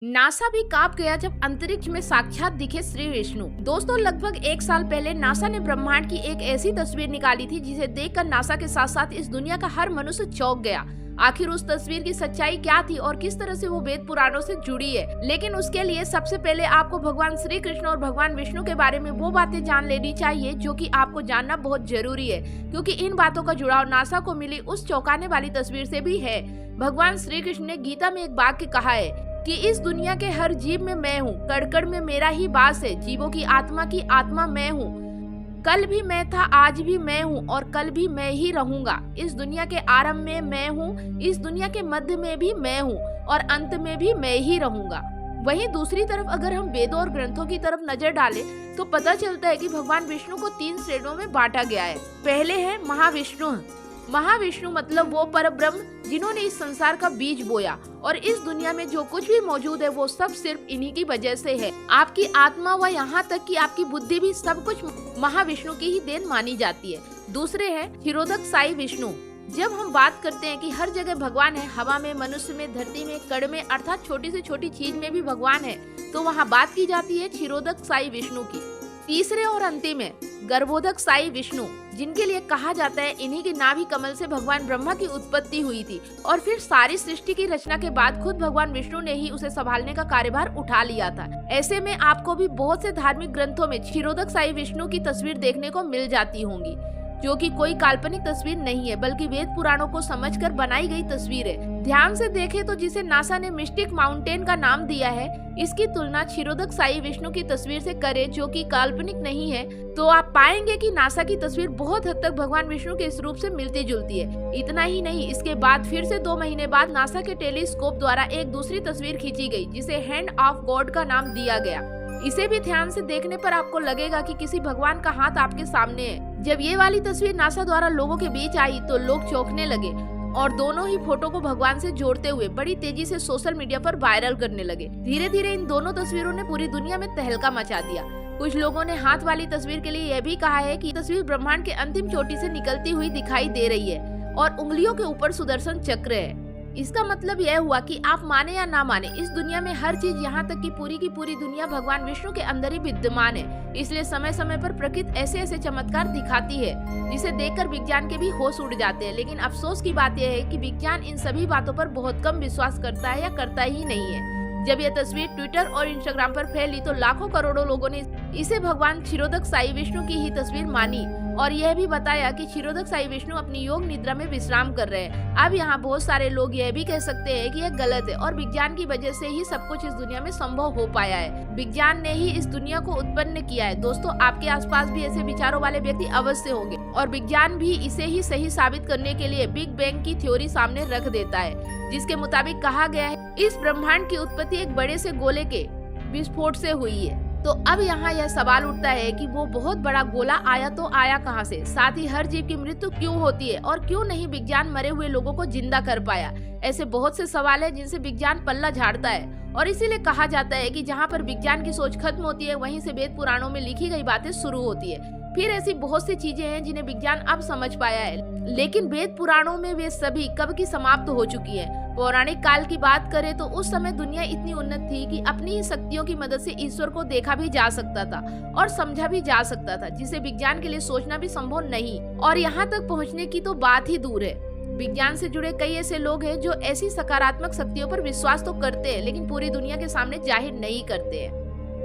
NASA भी कांप गया जब अंतरिक्ष में साक्षात दिखे श्री विष्णु। दोस्तों, लगभग 1 साल पहले नासा ने ब्रह्मांड की एक ऐसी तस्वीर निकाली थी जिसे देखकर नासा के साथ साथ इस दुनिया का हर मनुष्य चौंक गया। आखिर उस तस्वीर की सच्चाई क्या थी और किस तरह से वो वेद पुराणों से जुड़ी है। लेकिन उसके लिए सबसे पहले आपको भगवान श्री कृष्ण और भगवान विष्णु के बारे में वो बातें जान लेनी चाहिए जो कि आपको जानना बहुत जरूरी है, क्योंकि इन बातों का जुड़ाव नासा को मिली उस चौंकाने वाली तस्वीर से भी है। भगवान श्री कृष्ण ने गीता में एक वाक्य कहा है कि इस दुनिया के हर जीव में मैं हूँ, कण-कण में मेरा ही वास है, जीवों की आत्मा मैं हूँ। कल भी मैं था, आज भी मैं हूँ और कल भी मैं ही रहूंगा। इस दुनिया के आरंभ में मैं हूँ, इस दुनिया के मध्य में भी मैं हूँ और अंत में भी मैं ही रहूंगा। वहीं दूसरी तरफ अगर हम वेदों और ग्रंथों की तरफ नजर डालें तो पता चलता है कि भगवान विष्णु को 3 श्रेणियों में बांटा गया है। पहले है महाविष्णु। महाविष्णु मतलब वो परब्रह्म जिन्होंने इस संसार का बीज बोया और इस दुनिया में जो कुछ भी मौजूद है वो सब सिर्फ इन्हीं की वजह से है। आपकी आत्मा व यहाँ तक कि आपकी बुद्धि भी सब कुछ महाविष्णु की ही देन मानी जाती है। दूसरे है क्षीरोदक साई विष्णु। जब हम बात करते हैं कि हर जगह भगवान है, हवा में, मनुष्य में, धरती में, कण में, अर्थात छोटी से छोटी चीज में भी भगवान है, तो वहाँ बात की जाती है क्षीरोदक साई विष्णु की। तीसरे और अंतिम है गर्भोदक साई विष्णु, जिनके लिए कहा जाता है इन्हीं के नाभि कमल से भगवान ब्रह्मा की उत्पत्ति हुई थी और फिर सारी सृष्टि की रचना के बाद खुद भगवान विष्णु ने ही उसे संभालने का कार्यभार उठा लिया था। ऐसे में आपको भी बहुत से धार्मिक ग्रंथों में क्षीरोदक साई विष्णु की तस्वीर देखने को मिल जाती होंगी, जो कि कोई काल्पनिक तस्वीर नहीं है बल्कि वेद पुराणों को समझकर बनाई गई तस्वीर है। ध्यान से देखें तो जिसे नासा ने मिस्टिक माउंटेन का नाम दिया है, इसकी तुलना क्षीरोदक साई विष्णु की तस्वीर से करें जो कि काल्पनिक नहीं है, तो आप पाएंगे कि नासा की तस्वीर बहुत हद तक भगवान विष्णु के इस रूप से मिलती जुलती है। इतना ही नहीं, इसके बाद फिर से 2 महीने बाद नासा के टेलीस्कोप द्वारा एक दूसरी तस्वीर खींची गई जिसे हैंड ऑफ गॉड का नाम दिया गया। इसे भी ध्यान से देखने पर आपको लगेगा कि किसी भगवान का हाथ आपके सामने है। जब ये वाली तस्वीर नासा द्वारा लोगों के बीच आई तो लोग चौंकने लगे और दोनों ही फोटो को भगवान से जोड़ते हुए बड़ी तेजी से सोशल मीडिया पर वायरल करने लगे। धीरे धीरे इन दोनों तस्वीरों ने पूरी दुनिया में तहलका मचा दिया। कुछ लोगों ने हाथ वाली तस्वीर के लिए यह भी कहा है कि तस्वीर ब्रह्मांड के अंतिम चोटी से निकलती हुई दिखाई दे रही है और उंगलियों के ऊपर सुदर्शन चक्र है। इसका मतलब यह हुआ कि आप माने या ना माने, इस दुनिया में हर चीज, यहाँ तक कि पूरी की पूरी दुनिया भगवान विष्णु के अंदर ही विद्यमान है। इसलिए समय समय पर प्रकृति ऐसे ऐसे चमत्कार दिखाती है जिसे देखकर विज्ञान के भी होश उड़ जाते हैं। लेकिन अफसोस की बात यह है कि विज्ञान इन सभी बातों पर बहुत कम विश्वास करता है या करता ही नहीं है। जब यह तस्वीर ट्विटर और इंस्टाग्राम पर फैली तो लाखों करोड़ों लोगों ने इसे भगवान क्षीरोदक साई विष्णु की ही तस्वीर मानी और यह भी बताया कि क्षीरोदक साई विष्णु अपनी योग निद्रा में विश्राम कर रहे हैं। अब यहाँ बहुत सारे लोग यह भी कह सकते हैं कि यह गलत है और विज्ञान की वजह से ही सब कुछ इस दुनिया में संभव हो पाया है। विज्ञान ने ही इस दुनिया को उत्पन्न किया है। दोस्तों, आपके आसपास भी ऐसे विचारों वाले व्यक्ति अवश्य होंगे और विज्ञान भी इसे ही सही साबित करने के लिए बिग बैंग की थ्योरी सामने रख देता है, जिसके मुताबिक कहा गया है इस ब्रह्मांड की उत्पत्ति एक बड़े से गोले के विस्फोट से हुई है। तो अब यहाँ यह सवाल उठता है कि वो बहुत बड़ा गोला आया तो आया कहाँ से? साथ ही हर जीव की मृत्यु क्यों होती है और क्यों नहीं विज्ञान मरे हुए लोगों को जिंदा कर पाया? ऐसे बहुत से सवाल है जिनसे विज्ञान पल्ला झाड़ता है और इसीलिए कहा जाता है कि जहाँ पर विज्ञान की सोच खत्म होती है वहीं से वेद पुराणों में लिखी गई बातें शुरू होती है। फिर ऐसी बहुत सी चीजें हैं जिन्हें विज्ञान अब समझ पाया है, लेकिन वेद पुराणों में वे सभी कब की समाप्त हो चुकी है। पौराणिक काल की बात करें तो उस समय दुनिया इतनी उन्नत थी कि अपनी ही शक्तियों की मदद से ईश्वर को देखा भी जा सकता था और समझा भी जा सकता था, जिसे विज्ञान के लिए सोचना भी संभव नहीं और यहाँ तक पहुँचने की तो बात ही दूर है। विज्ञान से जुड़े कई ऐसे लोग हैं जो ऐसी सकारात्मक शक्तियों पर विश्वास तो करते हैं लेकिन पूरी दुनिया के सामने जाहिर नहीं करते हैं।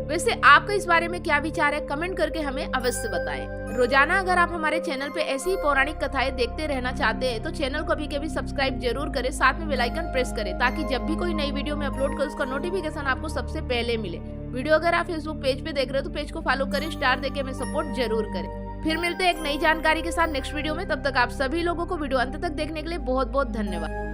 वैसे आपका इस बारे में क्या विचार है? कमेंट करके हमें अवश्य बताएं। रोजाना अगर आप हमारे चैनल पे ऐसी ही पौराणिक कथाएं देखते रहना चाहते हैं तो चैनल को कभी सब्सक्राइब जरूर करें, साथ में बेल आइकन प्रेस करें ताकि जब भी कोई नई वीडियो में अपलोड करें उसका नोटिफिकेशन आपको सबसे पहले मिले। वीडियो अगर आप फेसबुक पेज पे देख रहे हो तो पेज को फॉलो करें, स्टार देके हमें सपोर्ट जरूर करें। फिर मिलते हैं एक नई जानकारी के साथ नेक्स्ट वीडियो में। तब तक आप सभी लोगों को वीडियो अंत तक देखने के लिए बहुत बहुत धन्यवाद।